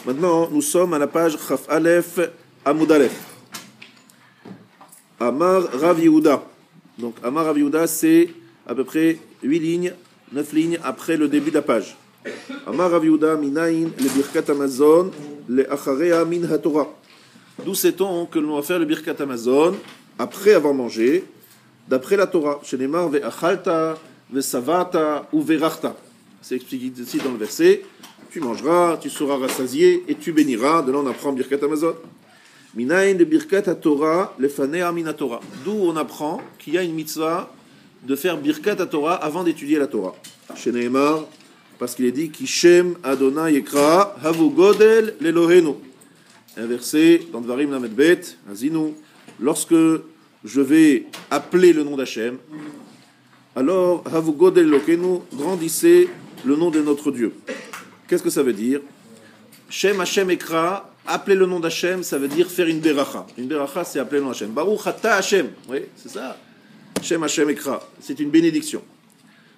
Maintenant, nous sommes à la page Chaf Aleph Amoud Aleph. Amar Rav Yehuda. Donc Amar Rav Yehuda, c'est à peu près 8 lignes, 9 lignes après le début de la page. Amar Rav Yehuda minayin le birkat Amazon le acharea min haTorah. D'où sait-on que l'on va faire le birkat Amazon après avoir mangé, d'après la Torah. Shenemar ve'achalta ve'savata ou ve'rachta. C'est expliqué ici dans le verset. Tu mangeras, tu seras rassasié et tu béniras. De là, on apprend birkat Amazon. Minayin le birkat Torah le fanea min Torah. D'où on apprend qu'il y a une mitzvah de faire birkat Torah avant d'étudier la Torah. Shenemar, parce qu'il est dit Kishem Adonai Yekra Havu Godel Lelohenu. Un verset dans Dvarim Lamed Bet, Azinu. Lorsque je vais appeler le nom d'Hachem, alors Havu Godel Lelohenu, grandissez le nom de notre Dieu. Qu'est-ce que ça veut dire? Shem Hashem Ekra, appeler le nom d'Hachem, ça veut dire faire une beracha. Une beracha, c'est appeler le nom d'Hachem. Baruch Ata Hashem, oui, c'est ça. Shem Hashem Ekra, c'est une bénédiction.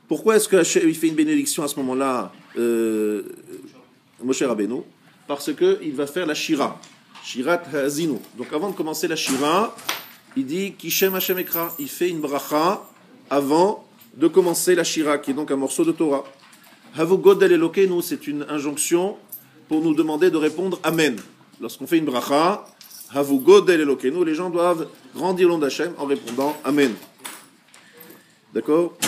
Pourquoi est-ce que Hashem il fait une bénédiction à ce moment-là, Moshe Rabbeinu? Parce qu'il va faire la Shira, Shirat Ha'azinu. Donc avant de commencer la Shira, il dit Kishem Hashem Ekra, il fait une bracha avant de commencer la Shira, qui est donc un morceau de Torah. Havu Godel Elokenu, c'est une injonction pour nous demander de répondre Amen. Lorsqu'on fait une bracha, Havu Godel Elokenu, les gens doivent grandir le nom d'Hachem en répondant Amen. D'accord?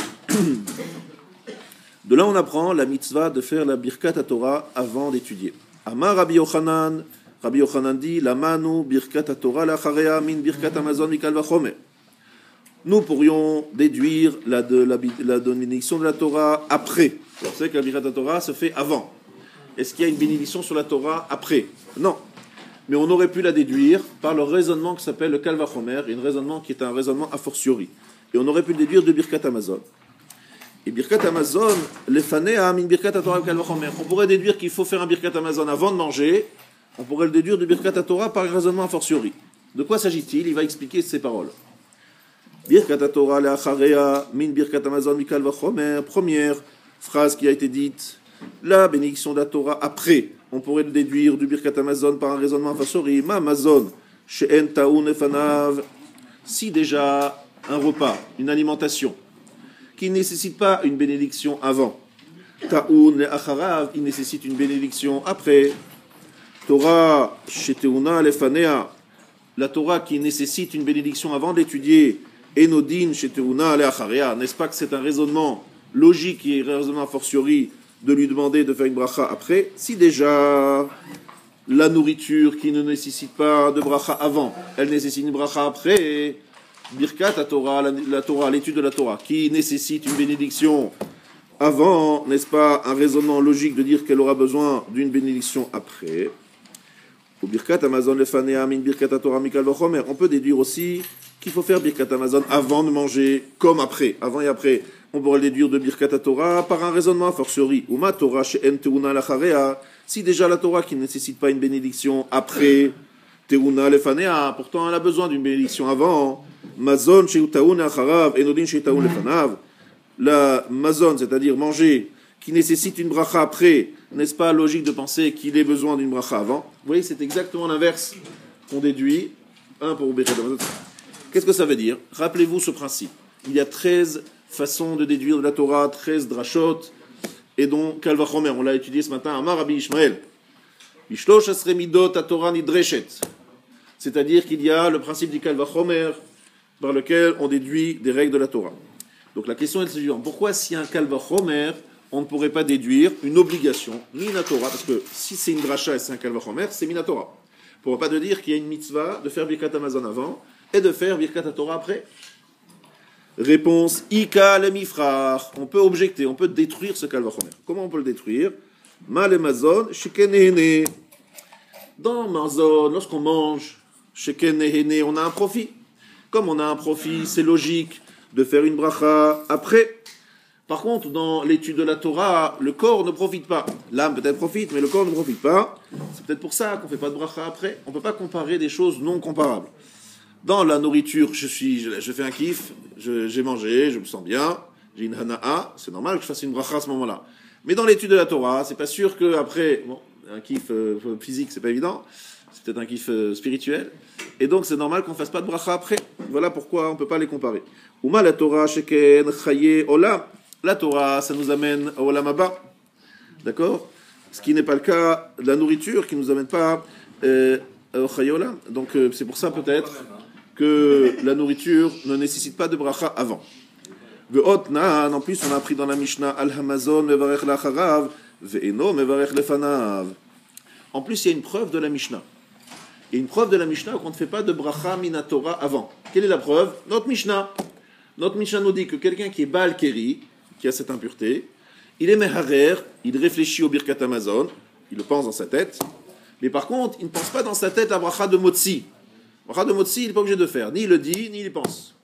De là, on apprend la mitzvah de faire la birkat Torah avant d'étudier. Amar Rabbi Yochanan dit Lamanu birkat Torah lacharea min birkat Amazon mikal vachomer. Nous pourrions déduire la bénédiction de la Torah après. Vous savez que la birkat Torah se fait avant. Est-ce qu'il y a une bénédiction sur la Torah après? Non. Mais on aurait pu la déduire par le raisonnement qui s'appelle le Kal Vachomer, un raisonnement qui est un raisonnement a fortiori. Et on aurait pu le déduire de birkat Amazon. Et birkat Amazon, lefanea min birkat Torah Kal Vachomer. On pourrait déduire qu'il faut faire un birkat Amazon avant de manger. On pourrait le déduire de birkat Torah par un raisonnement a fortiori. De quoi s'agit-il? Il va expliquer ces paroles. Birkat Torah leacharea min birkat Amazon mikal vachomer. Première phrase qui a été dite, la bénédiction de la Torah après. On pourrait le déduire du birkat Amazon par un raisonnement a fortiori. Ma Amazon she'en taoun efanav. Si déjà un repas, une alimentation, qui ne nécessite pas une bénédiction avant, taoun leacharav, il nécessite une bénédiction après. Torah she'teuna lefanea. La Torah qui nécessite une bénédiction avant d'étudier. Enodin she'teuna leacharea. N'est-ce pas que c'est un raisonnement logique et un raisonnement a fortiori de lui demander de faire une bracha après? Si déjà la nourriture qui ne nécessite pas de bracha avant, elle nécessite une bracha après, birkat à Torah, la Torah, l'étude de la Torah, qui nécessite une bénédiction avant, n'est-ce pas un raisonnement logique de dire qu'elle aura besoin d'une bénédiction après? Ou birkat Amazon lefanea min birkat Torah mikal vachomer. On peut déduire aussi qu'il faut faire birkat Amazon avant de manger, comme après, avant et après. On pourrait le déduire de birkat Torah par un raisonnement a fortiori. Uma Torah she'en teuna lacharea. Si déjà la Torah qui ne nécessite pas une bénédiction après, teuna lefanea, pourtant elle a besoin d'une bénédiction avant. Mazon she'utaun acharav, enodin she'utaun lefanav. La mazon, c'est-à-dire manger, qui nécessite une bracha après, n'est-ce pas logique de penser qu'il ait besoin d'une bracha avant? Vous voyez, c'est exactement l'inverse qu'on déduit. Un pour birkat Amazon. Qu'est-ce que ça veut dire? Rappelez-vous ce principe. Il y a 13 façons de déduire de la Torah, 13 drashot, et donc Kal Vachomer, on l'a étudié ce matin, Amar Rabbi Ishmael. Bishlosh asre midot haTorah nidreshet. C'est-à-dire qu'il y a le principe du Kal Vachomer, par lequel on déduit des règles de la Torah. Donc la question est la suivante. Pourquoi si un Kal Vachomer, on ne pourrait pas déduire une obligation, mina Torah, parce que si c'est une dracha et c'est un Kal Vachomer, c'est mina Torah. On ne pourrait pas dire qu'il y a une mitzvah de faire birkat Amazon avant, et de faire birkat Torah après. Réponse Ika le mifrach. On peut objecter, on peut détruire ce Kal Vachomer. Comment on peut le détruire? Ma le mazon shekenehene. Dans mazon, lorsqu'on mange shekenehene, on a un profit. Comme on a un profit, c'est logique de faire une bracha après. Par contre, dans l'étude de la Torah, le corps ne profite pas. L'âme peut-être profite, mais le corps ne profite pas. C'est peut-être pour ça qu'on ne fait pas de bracha après. On ne peut pas comparer des choses non comparables. Dans la nourriture, je fais un kiff, j'ai mangé, je me sens bien, j'ai une hana'a, c'est normal que je fasse une bracha à ce moment-là. Mais dans l'étude de la Torah, c'est pas sûr qu'après, bon, un kiff physique, c'est pas évident. C'est peut-être un kiff spirituel. Et donc, c'est normal qu'on ne fasse pas de bracha après. Voilà pourquoi on ne peut pas les comparer. Uma la Torah sheken chaye olam. La Torah, ça nous amène au olam haba. D'accord? Ce qui n'est pas le cas de la nourriture, qui ne nous amène pas au chaye olam. Donc, c'est pour ça peut-être que la nourriture ne nécessite pas de bracha avant. En plus, on a appris dans la Mishnah Al-Hamazon mevarech lacharav ve'eno mevarech lefanav. En plus, il y a une preuve de la Mishnah. Il y a une preuve de la Mishnah qu'on ne fait pas de bracha minatora avant. Quelle est la preuve? Notre Mishnah. Notre Mishnah nous dit que quelqu'un qui est Baal Keri, qui a cette impureté, il est meharer, il réfléchit au Birkat Hamazon, il le pense dans sa tête, mais par contre, il ne pense pas dans sa tête la bracha de Motzi. La bracha de Motzi, il n'est pas obligé de faire. Ni il le dit, ni il y pense.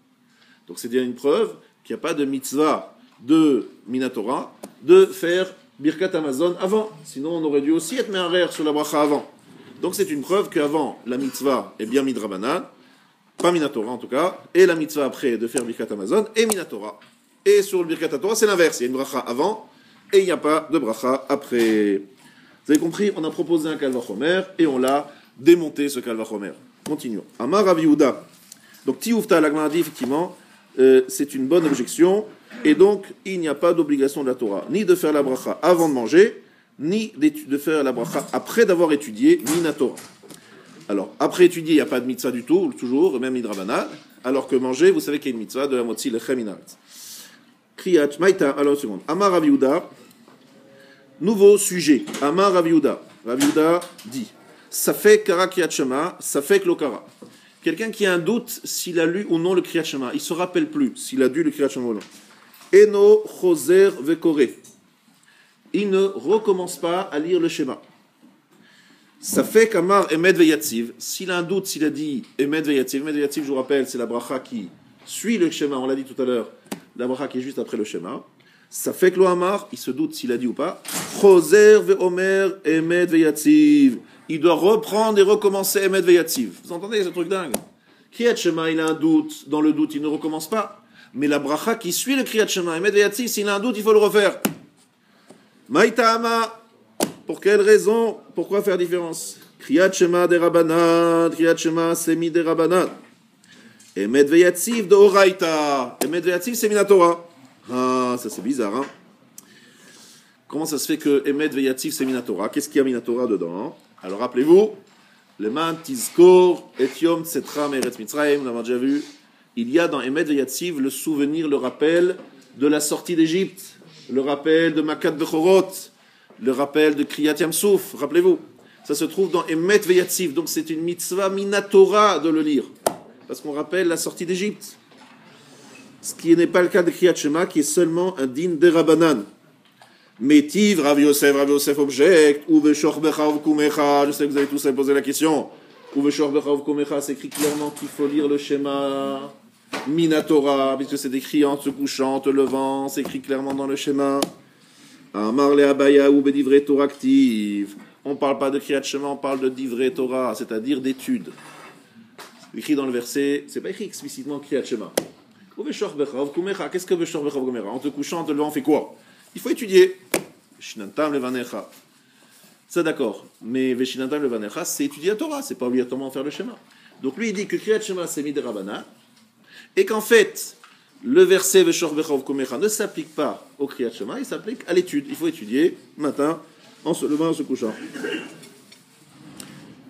Donc c'est bien une preuve qu'il n'y a pas de mitzvah de minatora de faire Birkat Hamazon avant. Sinon, on aurait dû aussi être meharer sur la bracha avant. Donc c'est une preuve qu'avant, la mitzvah est bien midrabanan, pas minatora en tout cas, et la mitzvah après de faire Birkat Hamazon est minatora. Et sur le Birkat Torah, c'est l'inverse. Il y a une bracha avant, et il n'y a pas de bracha après. Vous avez compris, on a proposé un kalvachomer, et on l'a démonté ce kalvachomer. Continuons. Amar Rav Yehuda. Donc Tioufta l'Agmara dit effectivement, c'est une bonne objection, et donc il n'y a pas d'obligation de la Torah, ni de faire la bracha avant de manger, ni de faire la bracha après d'avoir étudié Minatora. Alors, après étudier, il n'y a pas de mitzvah du tout, toujours, même midrabanan, alors que manger, vous savez qu'il y a une mitzvah de la motzi lechem inaretz. Kriyat, maïta, alors une seconde. Amar Rav Yehuda, nouveau sujet. Amar Rav Yehuda. Rav Yehuda dit, Safek kara kriyat shema, Safek lo kara. Quelqu'un qui a un doute s'il a lu ou non le kriyat shema, il ne se rappelle plus s'il a dû le kriyat shema ou non. Eno choser vekore. Il ne recommence pas à lire le schéma. Ça fait qu'Amar Emed Veyatziv, s'il a un doute, s'il a dit Emed Veyatziv, je vous rappelle, c'est la bracha qui suit le schéma, on l'a dit tout à l'heure, la bracha qui est juste après le schéma. Ça fait que l'Ohamar, il se doute s'il a dit ou pas. Choser Veomer Emed Veyatziv. Il doit reprendre et recommencer Emed Veyatziv. Vous entendez ce truc dingue? Kriyat Shema, il a un doute, dans le doute, il ne recommence pas. Mais la bracha qui suit le Kriyat Shema, Emed Veyatziv, s'il a un doute, il faut le refaire. Maïtama, pour quelle raison? Pourquoi faire différence? Kriyat Shema de Rabbanan, Kriyat Shema semi de Rabbanan. Emed Veyatziv de Oraita. Emed Veyatziv c'est Minatora. Ah, ça c'est bizarre, hein? Comment ça se fait que Emed Veyatziv c'est Minatora? Qu'est-ce qu'il y a Minatora dedans? Alors rappelez-vous, le man tizkor et yom tsetra meretz Mitzrayim, on l'a déjà vu. Il y a dans Emed Veyatziv le souvenir, le rappel de la sortie d'Égypte. Le rappel de Makat Bechorot, le rappel de Kriyat Yamsouf, rappelez-vous. Ça se trouve dans Emet Veyatziv, donc c'est une mitzvah minatora de le lire, parce qu'on rappelle la sortie d'Égypte. Ce qui n'est pas le cas de Kriyat Shema, qui est seulement un din de Rabbanan. Métiv, Rav Yosef objecte, ou Veshor Becha ou Kumecha, je sais que vous avez tous posé la question. Ou Veshor Becha ou Kumecha, c'est écrit clairement qu'il faut lire le schéma Minatora, puisque c'est écrit en se couchant, en te levant, c'est écrit clairement dans le schéma. Amar le Abaya ou Bedivre Torah active. On ne parle pas de Kriyat Shema, on parle de Divrei Torah, c'est-à-dire d'études. C'est écrit dans le verset, c'est pas écrit explicitement Kriyat Shema. Qu'est-ce que Veshor Becha Kumecha? En te couchant, en te levant, on fait quoi? Il faut étudier. Veshinantam levanecha. Ça d'accord, mais Veshinantam levanecha, c'est étudier la Torah, c'est pas obligatoirement faire le schéma. Donc lui il dit que Kriyat Shema c'est Midrabanan. Et qu'en fait, le verset Veshor Bechov Komecha ne s'applique pas au Kriyat Shema, il s'applique à l'étude. Il faut étudier matin, en se levant, en se couchant.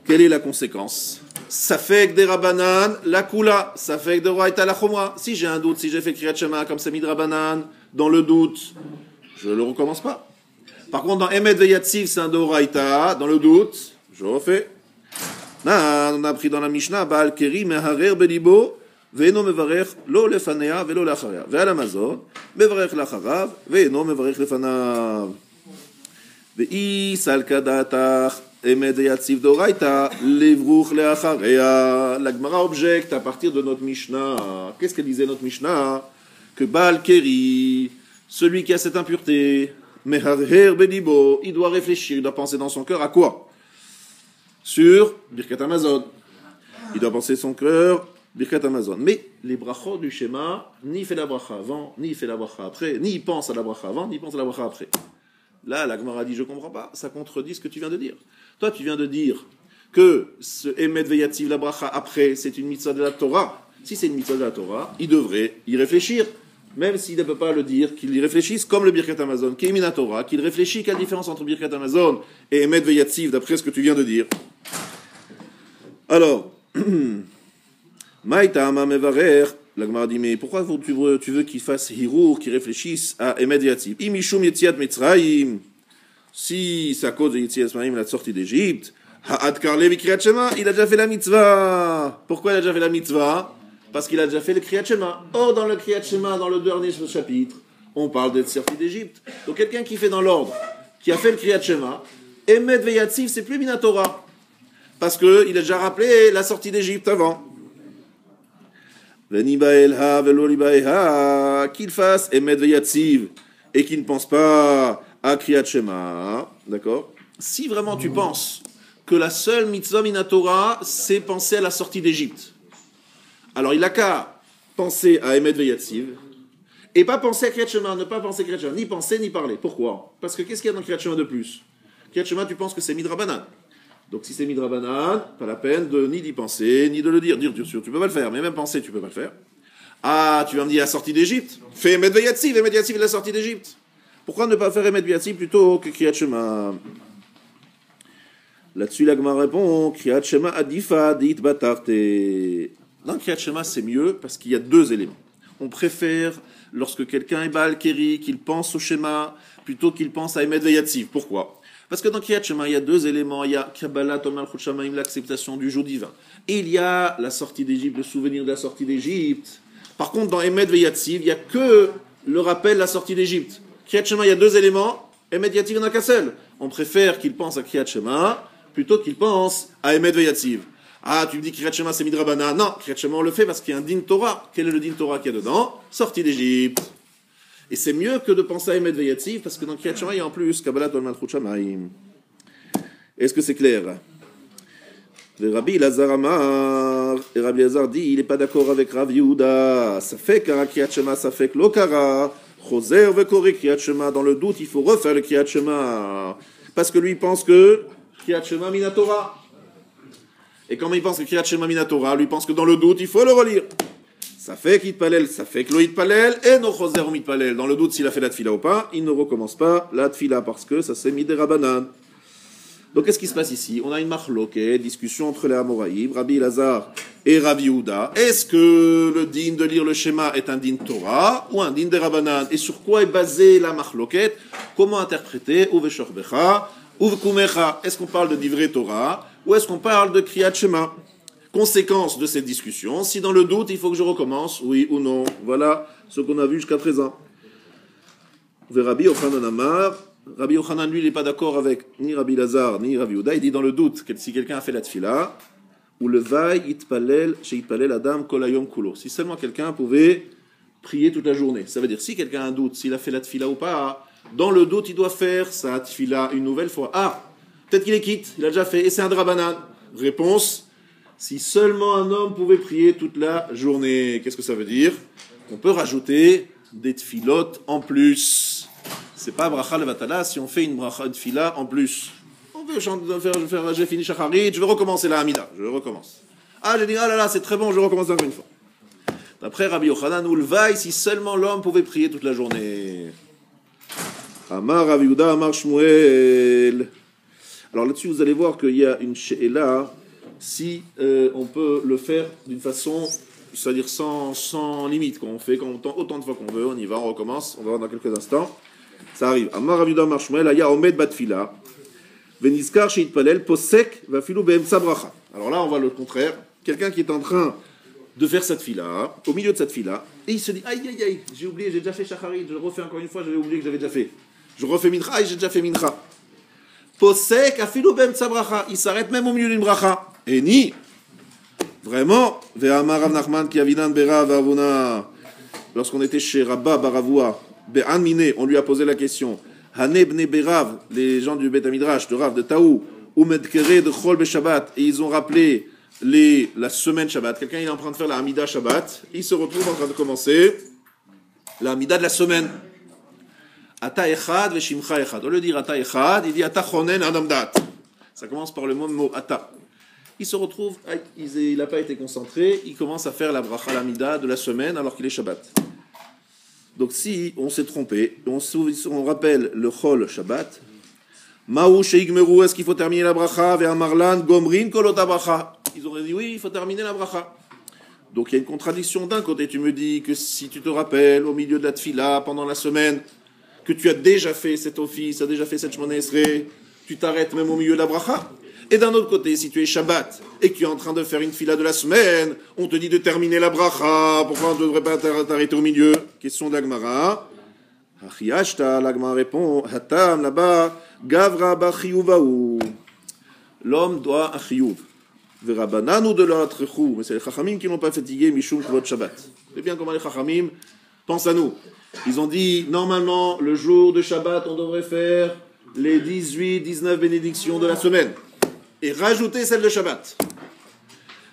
Quelle est la conséquence? Safek de Rabbanan, la Kula, Safek de Raita la Chomra. Si j'ai un doute, si j'ai fait Kriyat Shema comme c'est Midrabanan, dans le doute, je ne le recommence pas. Par contre, dans Emed Veyatziv, c'est un Doraita, dans le doute, je refais. On a appris dans la Mishnah, Baal Keri Meharer Belibo. ואינו מברך לא לפניה ולא לאחריה. ועל המזון, מברך לאחריו, ואינו מברך לפניו. ואי סלקא דעתך, אמת ויציב דאורייתא, לברוך לאחריה. La Gemara objecte à partir de notre Mishnah. Qu'est-ce qu'elle disait notre Mishnah? Que Baal Keri, celui qui a cette impureté, meharher belibo, il doit réfléchir, il doit penser dans son cœur à quoi? Sur Birkat Hamazon. Il doit penser son cœur Birkat Hamazon. Mais les brachot du schéma, ni il fait la bracha avant, ni il fait la bracha après, ni il pense à la bracha avant, ni il pense à la bracha après. Là, la Gemara dit, je ne comprends pas, ça contredit ce que tu viens de dire. Toi, tu viens de dire que ce Emet Veyativ la bracha après, c'est une mitzvah de la Torah. Si c'est une mitzvah de la Torah, il devrait y réfléchir, même s'il ne peut pas le dire, qu'il y réfléchisse comme le Birkat Hamazon, qui est Mina Torah, qu'il réfléchit quelle différence entre Birkat Hamazon et Emet Veyativ, d'après ce que tu viens de dire. Alors, Maïtama Mevarer, la Gemara dit, mais pourquoi tu veux qu'il fasse Hirour, qu'il réfléchisse à Emet Veyativ? Imishum Yetziat Mitzrayim, si c'est à cause de Yetziat Mitzrayim, la sortie d'Égypte, Ha'ad Karle Kriyat Shema, il a déjà fait la mitzvah. Pourquoi il a déjà fait la mitzvah? Parce qu'il a déjà fait le Kriyat Shema. Or, dans le Kriyat Shema, dans le dernier chapitre, on parle d'être sorti d'Égypte. Donc, quelqu'un qui fait dans l'ordre, qui a fait le Kriyat Shema, Emet Veyativ, c'est plus Minatora. Parce qu'il a déjà rappelé la sortie d'Égypte avant. Venibaelha velolibaeha, qu'il fasse Emet Veyativ et qu'il ne pense pas à Kriyat Shema. D'accord? Si vraiment tu penses que la seule mitzvah minatora, c'est penser à la sortie d'Égypte. Alors il n'a qu'à penser à Emet Veyativ, et pas penser à Kriyat Shema, ne pas penser à Kriyat Shema, ni penser ni parler. Pourquoi? Parce que qu'est-ce qu'il y a dans Kriyat Shema de plus? Kriyat Shema, tu penses que c'est Midrabanan. Donc si c'est Midrabanan, pas la peine ni d'y penser, ni de le dire. Dire, tu peux pas le faire, mais même penser, tu peux pas le faire. Ah, tu vas me dire la sortie d'Égypte? Fais Emet Veyativ est la sortie d'Égypte. Pourquoi ne pas faire Emet Veyativ plutôt que Kriyat Shema? Là-dessus, la Gemara répond, Kriyat Shema adifa dit batarte. Dans Kriyat Shema, c'est mieux parce qu'il y a deux éléments. On préfère, lorsque quelqu'un est Baal Keri, qu'il pense au Shema, plutôt qu'il pense à Emet Veyativ. Pourquoi? Parce que dans Kriyat Shema, il y a deux éléments. Il y a Kabbalat Ol Malchut Shamayim, l'acceptation du jour divin. Et il y a la sortie d'Égypte, le souvenir de la sortie d'Égypte. Par contre, dans Emet Veyativ, il n'y a que le rappel de la sortie d'Égypte. Kriyat Shema, il y a deux éléments. Emet Veyativ, il n'y en a qu'un seul. On préfère qu'il pense à Kriyat Shema plutôt qu'il pense à Emet Veyativ. Ah, tu me dis Kriyat Shema c'est Midrabana. Non, Kriyat Shema on le fait parce qu'il y a un din Torah. Quel est le din Torah qu'il y a dedans? Sortie d'Égypte. Et c'est mieux que de penser à Emet Veyativ parce que dans Kriyat Shema il y a en plus Kabbalat Ol Malchut Shamayim. Est-ce que c'est clair? Le Rabbi Elazar Amar, et Rabbi Elazar dit il n'est pas d'accord avec Rav Yehuda. Ça fait qu'un Kriyat Shema, ça fait que l'Okara, Choser vekore Kriyat Shema. Dans le doute, il faut refaire le Kriyat Shema. Parce que lui il pense que Kriyat Shema Minatora. Et comme il pense que Kriyat Shema Minatora, lui pense que dans le doute, il faut le relire. Ça fait qu'il palel, ça fait que l'oïd palel, et no choser ou mitpalel. Dans le doute, s'il a fait la tfila ou pas, il ne recommence pas la tfila parce que ça c'est midera banan. Donc qu'est-ce qui se passe ici? On a une machloket, discussion entre les Amoraïm, Rabbi Elazar et Rabbi Yehuda. Est-ce que le din de lire le schéma est un din Torah ou un din de Rabbanan? Et sur quoi est basée la machloket? Comment interpréter? Ou veshorbecha? Ou vekumecha? Est-ce qu'on parle de divrei Torah ou est-ce qu'on parle de Kriyat Shema? Conséquence de cette discussion, si dans le doute il faut que je recommence, oui ou non. Voilà ce qu'on a vu jusqu'à présent. Rabbi Yochanan Amar, Rabbi Yochanan lui il n'est pas d'accord avec ni Rabbi Elazar ni Rabbi Yehuda. Il dit dans le doute que si quelqu'un a fait la tfila, ou le vaï itpalel sheitpalel adam kol hayom kulo. Si seulement quelqu'un pouvait prier toute la journée. Ça veut dire si quelqu'un a un doute, s'il a fait la tfila ou pas, dans le doute il doit faire sa tfila une nouvelle fois. Ah, peut-être qu'il est quitte, il a déjà fait, et c'est un drabanan. Réponse, si seulement un homme pouvait prier toute la journée. Qu'est-ce que ça veut dire? On peut rajouter des tfilotes en plus. C'est pas bracha levatala si on fait une bracha de tfila en plus. On veut faire j'ai fini shacharit, je vais recommencer la hamida, je recommence. Ah, j'ai dit, ah là là, c'est très bon, je recommence encore une fois. D'après Rabbi Yochanan, ou le vaï, si seulement l'homme pouvait prier toute la journée. Amar Rav Yehuda, Amar Shmuel. Alors là-dessus, vous allez voir qu'il y a une she'ela, si on peut le faire d'une façon, c'est-à-dire sans limite, qu'on fait autant de fois qu'on veut, on y va, on recommence, on va voir dans quelques instants. Ça arrive. Amar Rav Yehuda, Amar Shmuel, Aya Omed Batfila, Venizkar Sheitpalel, Posek, Vafilu Be'emtsa Bracha. Alors là, on va le contraire. Quelqu'un qui est en train de faire cette fila, au milieu de cette fila, et il se dit, aïe aïe aïe, j'ai oublié, j'ai déjà fait shacharit, je le refais encore une fois, j'avais oublié que j'avais déjà fait. Je refais mincha, et j'ai déjà fait mincha. Posek, afilu be'emtsa bracha, il s'arrête même au milieu d'une bracha. Et ni, vraiment, ve'amar Rav Nachman ki avinan berav avuna, lorsqu'on était chez Rabba Baravua, be'an mine, on lui a posé la question, hane bne berav, les gens du Bet Midrash, de Rav, de Taou, ou medkere de chol be'shabbat, et ils ont rappelé la semaine Shabbat. Quelqu'un il est en train de faire la Hamida Shabbat, il se retrouve en train de commencer la Hamida de la semaine. Ata echad veshimcha echad. Au lieu de dire ata echad, il dit ata chonen adam dat. Ça commence par le mot ata. Il se retrouve, il n'a pas été concentré, il commence à faire la bracha l'amida de la semaine alors qu'il est Shabbat. Donc si on s'est trompé, on rappelle le chol Shabbat, Maou sheigmeru, est-ce qu'il faut terminer la bracha? Vers Marlan, Gomrin, kolota bracha. Ils auraient dit oui, il faut terminer la bracha. Donc il y a une contradiction. D'un côté, tu me dis que si tu te rappelles au milieu de la tfila pendant la semaine, que tu as déjà fait cet office, déjà fait cette shmona esrei, tu t'arrêtes même au milieu de la bracha. Et d'un autre côté, si tu es Shabbat et que tu es en train de faire une fila de la semaine, on te dit de terminer la bracha, pourquoi on ne devrait pas t'arrêter au milieu? Question d'Agmara. Achiashta, l'Agmara répond, Hatam là-bas, Gavra bachiyuvahu. L'homme doit un chiyuv. Verabananu de l'autre chou. Mais c'est les chachamim qui n'ont pas fatigué Mishum Kvod Shabbat. C'est bien comment les chachamim pensent à nous. Ils ont dit, normalement, le jour de Shabbat, on devrait faire les 18, 19 bénédictions de la semaine. Et rajouter celle de Shabbat.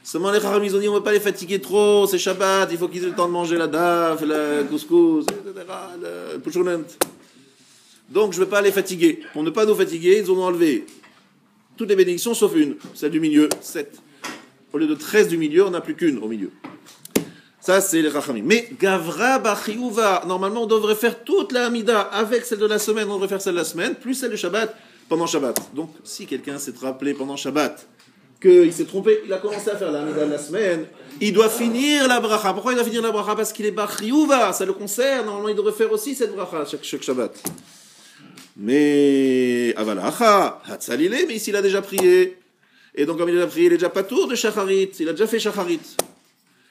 Seulement les Chachamim, ils ont dit, on ne va pas les fatiguer trop, c'est Shabbat, il faut qu'ils aient le temps de manger la daf, la couscous, etc., le puchounet. Donc je ne vais pas les fatiguer. Pour ne pas nous fatiguer, ils ont enlevé toutes les bénédictions sauf une, celle du milieu, 7. Au lieu de 13 du milieu, on n'a plus qu'une au milieu. Ça, c'est les Chachamim. Mais Gavra Bachiyuva, normalement, on devrait faire toute la Hamida avec celle de la semaine, on devrait faire celle de la semaine, plus celle de Shabbat pendant Shabbat. Donc, si quelqu'un s'est rappelé pendant Shabbat qu'il s'est trompé, il a commencé à faire la Hamida de la semaine, il doit finir la bracha. Pourquoi il doit finir la bracha? Parce qu'il est Bachiyuva, ça le concerne. Normalement, il devrait faire aussi cette bracha chaque Shabbat. Mais Avalacha, Hatzalile, mais ici il a déjà prié. Et donc, comme il a déjà prié, il est déjà patour de Shacharit, il a déjà fait Shacharit.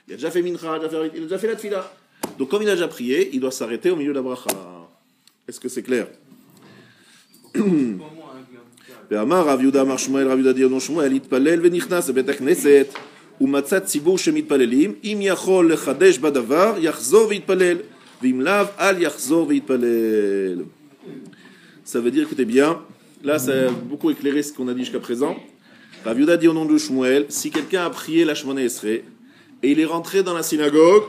Il a déjà fait Mincha, il a déjà fait la Tfila. Donc, comme il a déjà prié, il doit s'arrêter au milieu de la bracha. Est-ce que c'est clair? ואמר רב יהודה אמר שמואל רב יהודה דיון שמואל התפלל ונכנס לבית הכנסת ומצא ציבור שמתפללים אם יכול לחדש בדבר יחזור ויתפלל ואם לאו אל יחזור ויתפלל. Ça veut dire, écoutez bien, là ça a beaucoup éclairé ce qu'on a dit jusqu'à présent. Rav Yehuda dit au nom de Shmuel, si quelqu'un a prié la Shemona Esrei et il est rentré dans la synagogue